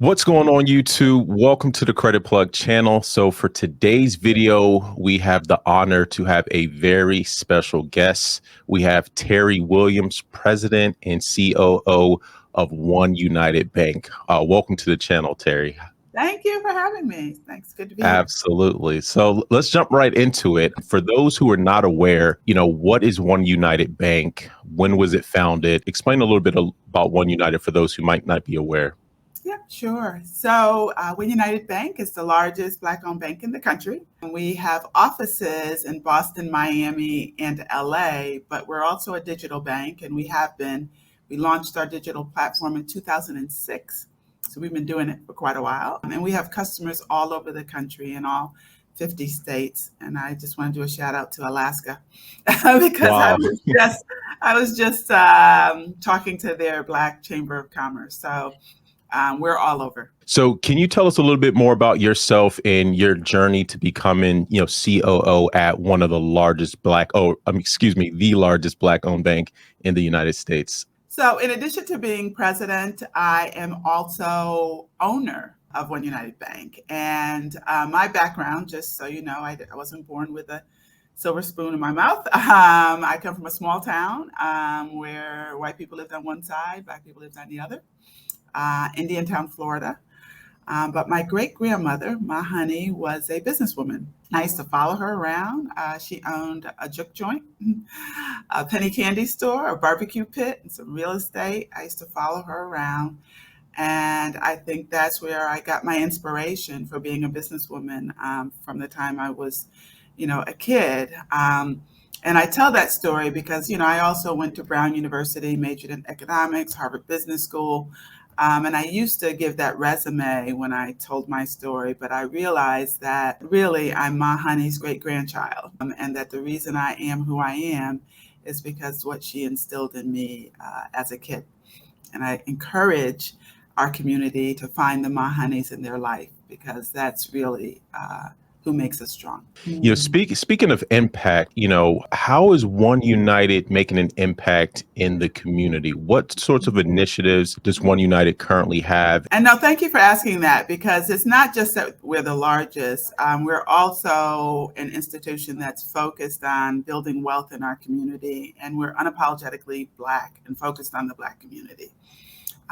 What's going on, YouTube? Welcome to the Credit Plug channel. So for today's video, we have the honor to have a very special guest. We have Terry Williams, President and COO of OneUnited Bank. Welcome to the channel, Terry. Thank you for having me. Thanks. Good to be here. Absolutely. So let's jump right into it. For those who are not aware, what is OneUnited Bank? When was it founded? Explain a little bit about OneUnited for those who might not be aware. Yeah, sure. So, OneUnited Bank is the largest Black-owned bank in the country. We have offices in Boston, Miami, and LA, but we're also a digital bank, and we launched our digital platform in 2006. So we've been doing it for quite a while. And we have customers all over the country in all 50 states. And I just want to do a shout out to Alaska because Wow. I was just talking to their Black Chamber of Commerce. So we're all over. So can you tell us a little bit more about yourself and your journey to becoming, COO at one of the largest the largest Black-owned bank in the United States? So in addition to being president, I am also owner of OneUnited Bank. And my background, just so you know, I wasn't born with a silver spoon in my mouth. I come from a small town where white people lived on one side, Black people lived on the other. Indiantown, Florida. But my great-grandmother, my honey, was a businesswoman. I used to follow her around. She owned a juke joint, a penny candy store, a barbecue pit, and some real estate. I used to follow her around. And I think that's where I got my inspiration for being a businesswoman from the time I was, a kid. And I tell that story because, I also went to Brown University, majored in economics, Harvard Business School. And I used to give that resume when I told my story, but I realized that really I'm my honey's great-grandchild, and that the reason I am who I am is because what she instilled in me as a kid. And I encourage our community to find the my honeys in their life because that's really who makes us strong. Speaking of impact, how is OneUnited making an impact in the community? What sorts of initiatives does OneUnited currently have? And no, thank you for asking that because it's not just that we're the largest. We're also an institution that's focused on building wealth in our community, and we're unapologetically Black and focused on the Black community.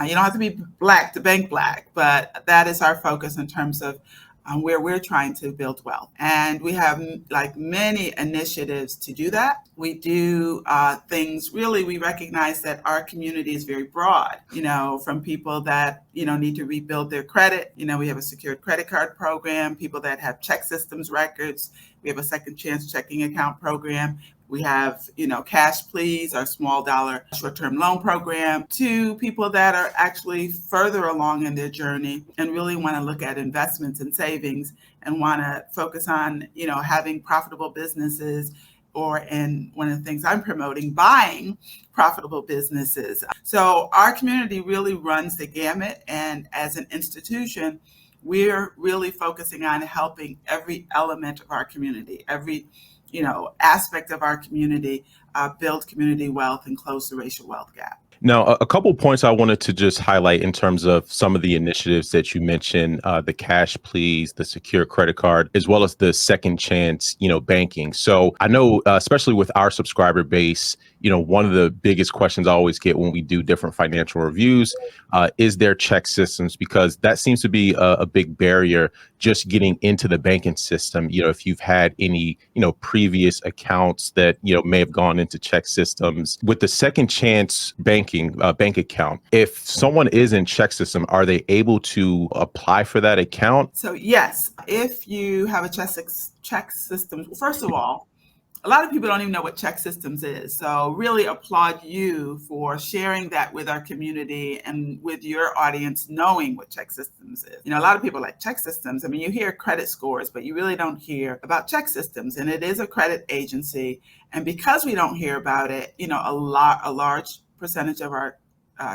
You don't have to be Black to bank Black, but that is our focus in terms of where we're trying to build wealth. And we have many initiatives to do that. We do things, really, we recognize that our community is very broad, from people that, need to rebuild their credit. We have a secured credit card program, people that have check systems records. We have a second chance checking account program. We have, Cash Please, our small dollar short-term loan program, to people that are actually further along in their journey and really want to look at investments and savings and want to focus on, having profitable businesses, and one of the things I'm promoting, buying profitable businesses. So our community really runs the gamut. And as an institution, we're really focusing on helping every element of our community, every aspect of our community, build community wealth and close the racial wealth gap. Now, a couple of points I wanted to just highlight in terms of some of the initiatives that you mentioned, the Cash Please, the secure credit card, as well as the second chance, banking. So I know, especially with our subscriber base, one of the biggest questions I always get when we do different financial reviews is their check systems, because that seems to be a big barrier just getting into the banking system. If you've had any, previous accounts that, may have gone into check systems. With the second chance bank account, if someone is in check system, are they able to apply for that account? So yes, if you have a check system, first of all, a lot of people don't even know what check systems is. So really applaud you for sharing that with our community and with your audience, knowing what check systems is. A lot of people like check systems. I mean, you hear credit scores, but you really don't hear about check systems. And it is a credit agency. And because we don't hear about it, a large percentage of our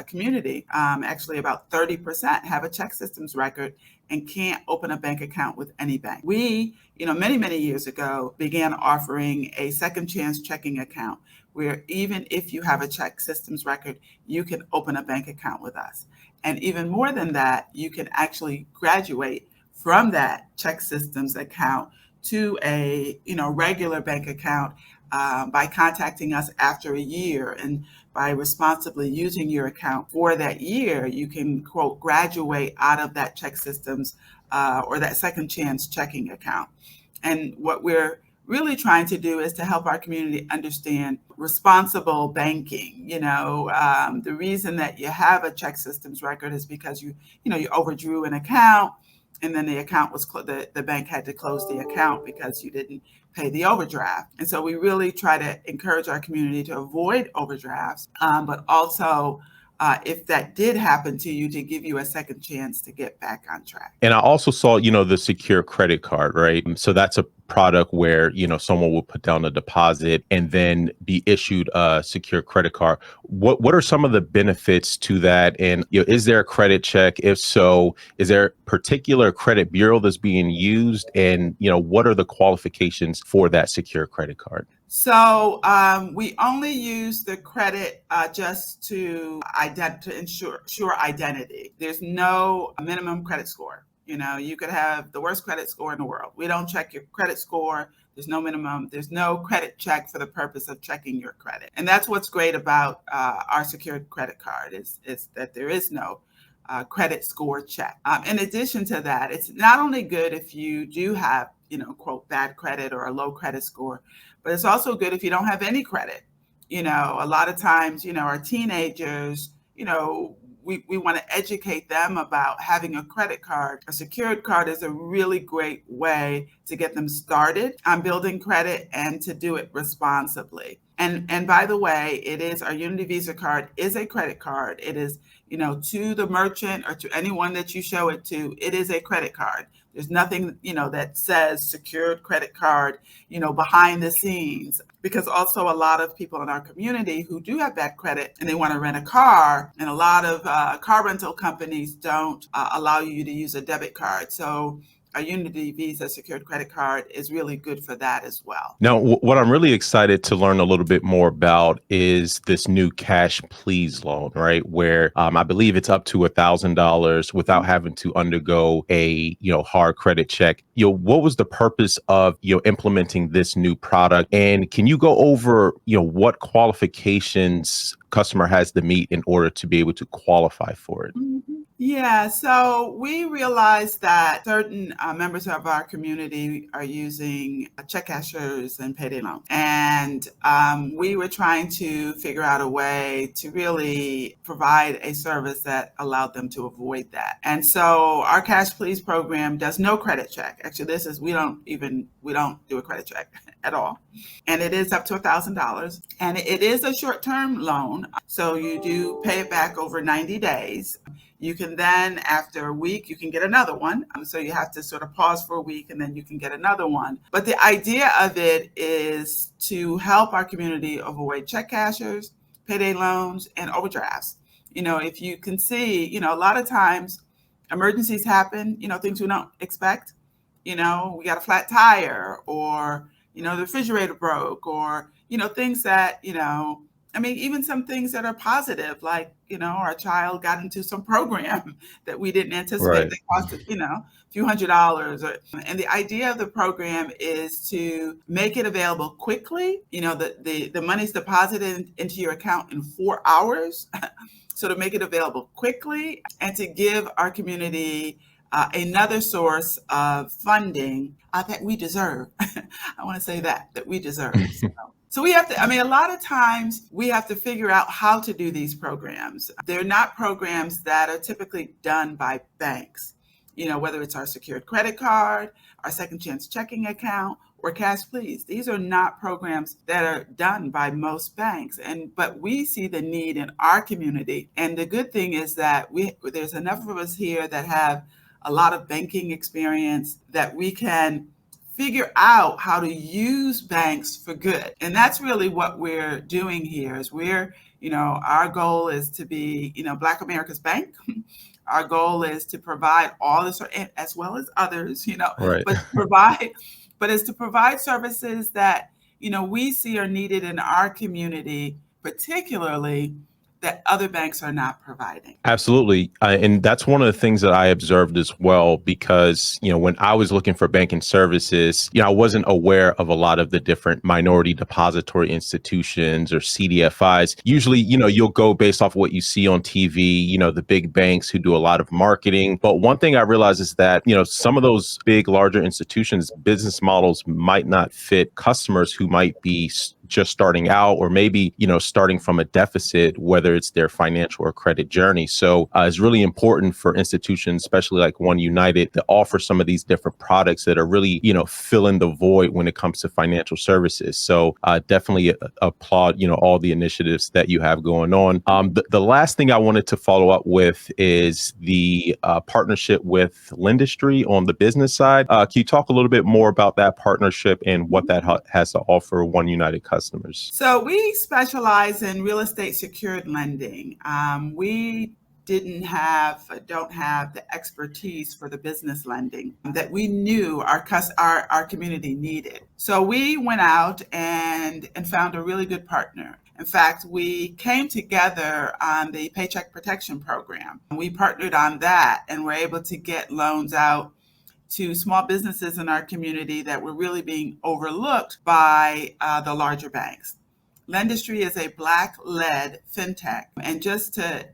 community, actually about 30%, have a check systems record and can't open a bank account with any bank. We, many, many years ago, began offering a second chance checking account where even if you have a check systems record, you can open a bank account with us. And even more than that, you can actually graduate from that check systems account to a regular bank account by contacting us after a year. And by responsibly using your account for that year, you can, quote, graduate out of that check systems or that second chance checking account. And what we're really trying to do is to help our community understand responsible banking. The reason that you have a check systems record is because you overdrew an account, and then the account was the bank had to close the account because you didn't pay the overdraft. And so we really try to encourage our community to avoid overdrafts, but also if that did happen to you, to give you a second chance to get back on track. And I also saw, the secure credit card, right? So that's a product where, someone will put down a deposit and then be issued a secure credit card. What are some of the benefits to that? And, is there a credit check? If so, is there a particular credit bureau that's being used? And, what are the qualifications for that secure credit card? So we only use the credit just to ensure identity. There's no minimum credit score. You could have the worst credit score in the world. We don't check your credit score. There's no minimum. There's no credit check for the purpose of checking your credit. And that's what's great about our secured credit card is that there is no credit score check. In addition to that, it's not only good if you do have, quote, bad credit or a low credit score, but it's also good if you don't have any credit. A lot of times, our teenagers, we want to educate them about having a credit card. A secured card is a really great way to get them started on building credit and to do it responsibly. And by the way, our Unity Visa card is a credit card. It is, to the merchant or to anyone that you show it to, it is a credit card. There's nothing, that says secured credit card, behind the scenes, because also a lot of people in our community who do have bad credit and they want to rent a car, and a lot of car rental companies don't allow you to use a debit card. So a Unity Visa secured credit card is really good for that as well. Now, what I'm really excited to learn a little bit more about is this new Cash Please loan, right? Where I believe it's up to $1,000 without having to undergo a hard credit check. What was the purpose of implementing this new product? And can you go over what qualifications customer has to meet in order to be able to qualify for it? Mm-hmm. Yeah, so we realized that certain members of our community are using check cashers and payday loans. And we were trying to figure out a way to really provide a service that allowed them to avoid that. And so our Cash Please program does no credit check. Actually, we don't do a credit check at all. And it is up to $1,000. And it is a short-term loan. So you do pay it back over 90 days. You can then, after a week, you can get another one. So you have to sort of pause for a week and then you can get another one. But the idea of it is to help our community avoid check cashers, payday loans, and overdrafts. If you can see, a lot of times emergencies happen, things we don't expect. We got a flat tire, or, the refrigerator broke, or, things that, even some things that are positive, like, our child got into some program that we didn't anticipate, Right. that cost, a few $100s. And the idea of the program is to make it available quickly. The money's deposited into your account in 4 hours. So to make it available quickly and to give our community another source of funding that we deserve. I want to say that we deserve. So we have to, a lot of times we have to figure out how to do these programs. They're not programs that are typically done by banks, whether it's our secured credit card, our second chance checking account, or Cash Please. These are not programs that are done by most banks. But we see the need in our community. And the good thing is that there's enough of us here that have a lot of banking experience that we can figure out how to use banks for good. And that's really what we're doing here. Is our goal is to be, Black America's bank. Our goal is to provide all this, as well as others, Right. but is to provide services that, we see are needed in our community, particularly that other banks are not providing. Absolutely. And that's one of the things that I observed as well, because, when I was looking for banking services, I wasn't aware of a lot of the different minority depository institutions or CDFIs. Usually, you'll go based off what you see on TV, the big banks who do a lot of marketing. But one thing I realized is that, some of those big, larger institutions, business models might not fit customers who might be just starting out, or maybe, starting from a deficit, whether it's their financial or credit journey. So it's really important for institutions, especially like OneUnited, to offer some of these different products that are really, filling the void when it comes to financial services. So definitely applaud, all the initiatives that you have going on. The last thing I wanted to follow up with is the partnership with Lendistry on the business side. Can you talk a little bit more about that partnership and what that has to offer OneUnited customers? So we specialize in real estate secured lending. We don't have the expertise for the business lending that we knew our community needed. So we went out and found a really good partner. In fact, we came together on the Paycheck Protection Program. We partnered on that and were able to get loans out to small businesses in our community that were really being overlooked by the larger banks. Lendistry is a Black-led fintech, and just to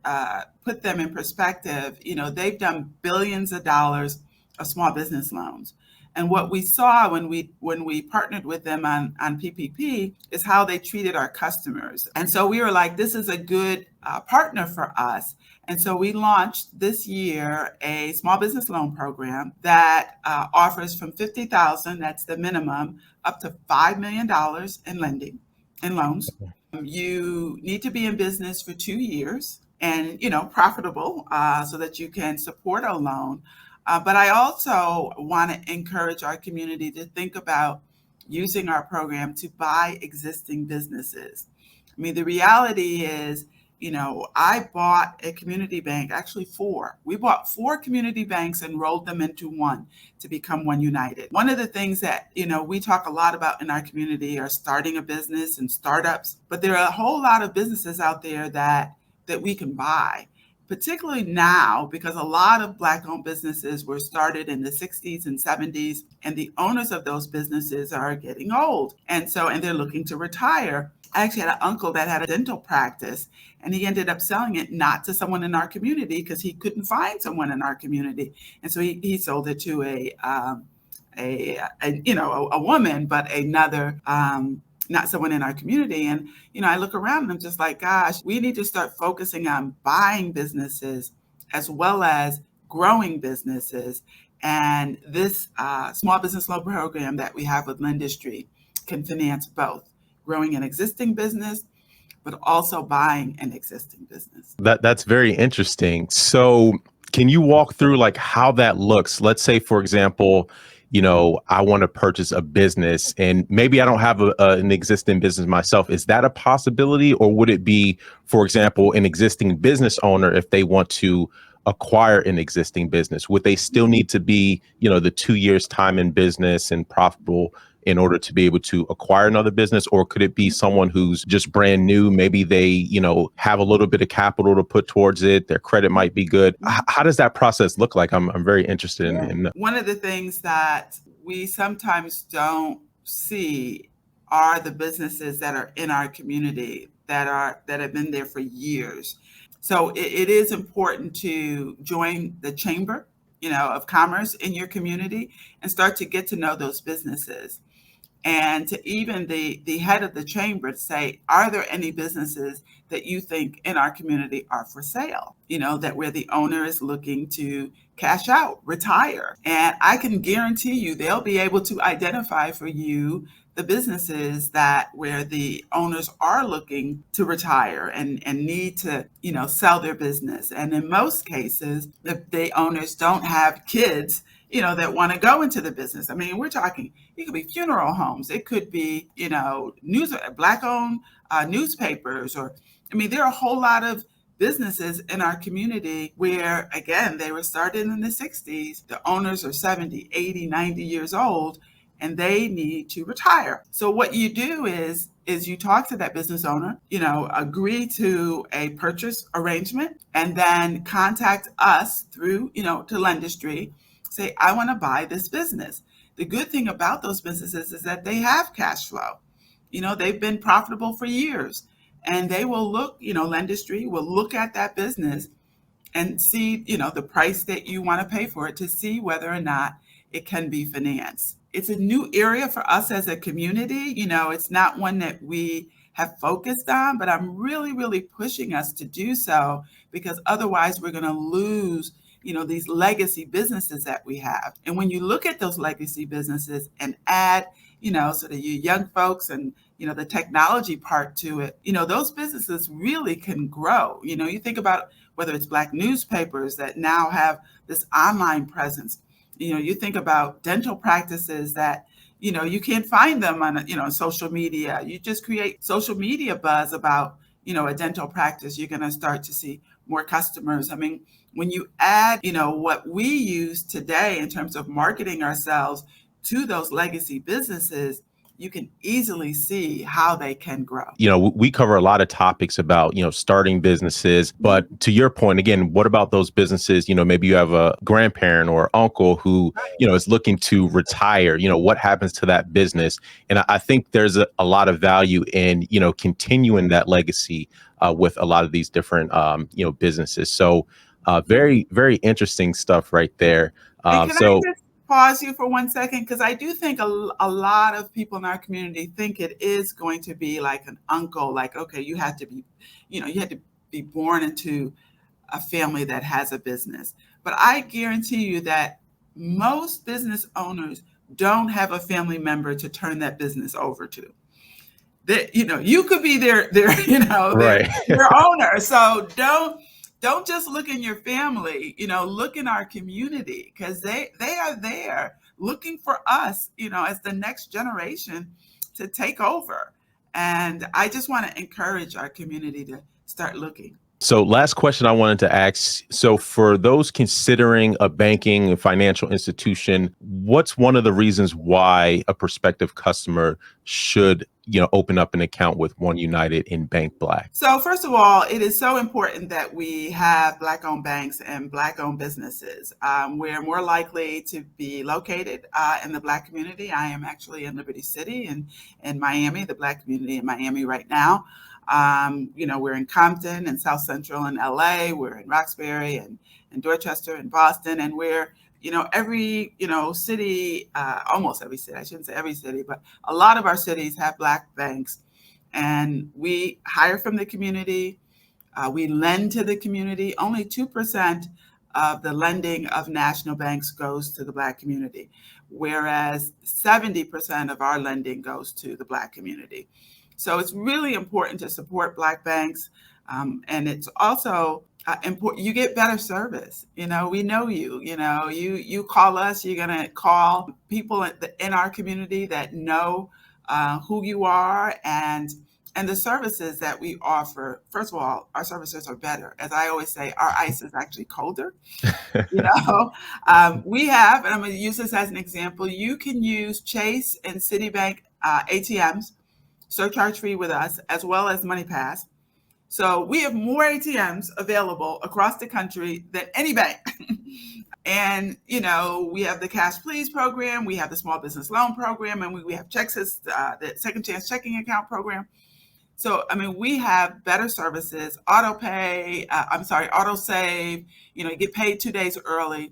put them in perspective, they've done billions of dollars of small business loans. And what we saw when we partnered with them on PPP is how they treated our customers. And so we were like, this is a good partner for us. And so we launched this year a small business loan program that offers from $50,000, that's the minimum, up to $5 million in lending, in loans. You need to be in business for 2 years and, profitable so that you can support a loan. But I also want to encourage our community to think about using our program to buy existing businesses. I mean, the reality is, I bought a community bank, actually 4. We bought 4 community banks and rolled them into one to become OneUnited. One of the things that, we talk a lot about in our community are starting a business and startups, but there are a whole lot of businesses out there that we can buy, particularly now, because a lot of Black-owned businesses were started in the 60s and 70s, and the owners of those businesses are getting old. And they're looking to retire. I actually had an uncle that had a dental practice, and he ended up selling it not to someone in our community because he couldn't find someone in our community. And so he sold it to a woman, but another, not someone in our community. And, I look around and I'm just like, gosh, we need to start focusing on buying businesses as well as growing businesses. And this small business loan program that we have with Lendistry can finance both growing an existing business, but also buying an existing business. That's very interesting. So can you walk through like how that looks? Let's say, for example, I want to purchase a business and maybe I don't have an existing business myself. Is that a possibility? Or would it be, for example, an existing business owner, if they want to acquire an existing business, would they still need to be, the 2 years time in business and profitable in order to be able to acquire another business? Or could it be someone who's just brand new? Maybe they, have a little bit of capital to put towards it. Their credit might be good. How does that process look like? I'm very interested in. One of the things that we sometimes don't see are the businesses that are in our community that have been there for years. So it is important to join the chamber, of commerce in your community and start to get to know those businesses. And to even the head of the chamber to say, are there any businesses that you think in our community are for sale? That where the owner is looking to cash out, retire. And I can guarantee you they'll be able to identify for you the businesses that where the owners are looking to retire and need to, sell their business. And in most cases, if the owners don't have kids, that want to go into the business. I mean, we're talking, it could be funeral homes. It could be, Black-owned newspapers, there are a whole lot of businesses in our community where, again, they were started in the 60s. The owners are 70, 80, 90 years old, and they need to retire. So what you do is is you talk to that business owner, agree to a purchase arrangement, and then contact us through, to Lendistry, say, I want to buy this business. The good thing about those businesses is that they have cash flow. They've been profitable for years, and they will look, Lendistry will look at that business and see, the price that you want to pay for it to see whether or not it can be financed. It's a new area for us as a community. It's not one that we have focused on, but I'm really, really pushing us to do so, because otherwise we're going to lose, these legacy businesses that we have. And when you look at those legacy businesses and add, sort of you young folks and, the technology part to it, those businesses really can grow. You think about whether it's Black newspapers that now have this online presence. You think about dental practices that, you can't find them on, social media. You just create social media buzz about, a dental practice, you're going to start to see more customers. I mean, when you add, what we use today in terms of marketing ourselves to those legacy businesses, you can easily see how they can grow. We cover a lot of topics about, starting businesses. But to your point, again, what about those businesses? Maybe you have a grandparent or uncle who, is looking to retire. What happens to that business? And I think there's a lot of value in, continuing that legacy with a lot of these different, businesses. So very, very interesting stuff right there. I just pause you for 1 second? Because I do think a lot of people in our community think it is going to be like an uncle, like, okay, you had to be born into a family that has a business. But I guarantee you that most business owners don't have a family member to turn that business over to. That, you could be their right. their owner. So don't just look in your family, look in our community, because they are there looking for us, as the next generation to take over. And I just want to encourage our community to start looking. So last question I wanted to ask. So for those considering a banking and financial institution, what's one of the reasons why a prospective customer should, open up an account with OneUnited in Bank Black? So first of all, it is so important that we have Black-owned banks and Black-owned businesses. We're more likely to be located in the Black community. I am actually in Liberty City and in Miami, the Black community in Miami right now. We're in Compton and South Central in LA, we're in Roxbury and Dorchester and Boston, and we're, every, city, almost every city, I shouldn't say every city, but a lot of our cities have Black banks, and we hire from the community. We lend to the community. Only 2% of the lending of national banks goes to the Black community, whereas 70% of our lending goes to the Black community. So it's really important to support Black banks. And it's also important. You get better service. We know you, you call us, you're going to call people in our community that know who you are and the services that we offer. First of all, our services are better. As I always say, our ice is actually colder. We have, and I'm going to use this as an example, you can use Chase and Citibank ATMs, surcharge free with us, as well as MoneyPass. So we have more ATMs available across the country than any bank. And, we have the Cash Please program, we have the Small Business Loan program, and we have Chex's, the Second Chance Checking Account program. So, we have better services, auto save, you get paid 2 days early.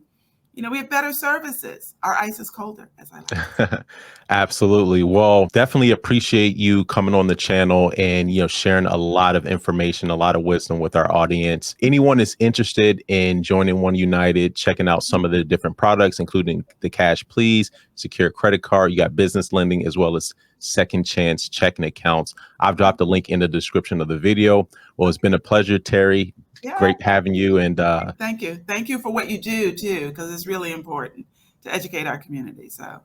We have better services. Our ice is colder, as I like. Absolutely. Well, definitely appreciate you coming on the channel and, sharing a lot of information, a lot of wisdom with our audience. Anyone is interested in joining OneUnited, checking out some of the different products, including the Cash Please, secure credit card, you got business lending, as well as second chance checking accounts. I've dropped a link in the description of the video. Well, it's been a pleasure, Terry. Yeah. Great having you. And thank you. Thank you for what you do, too, because it's really important to educate our community. So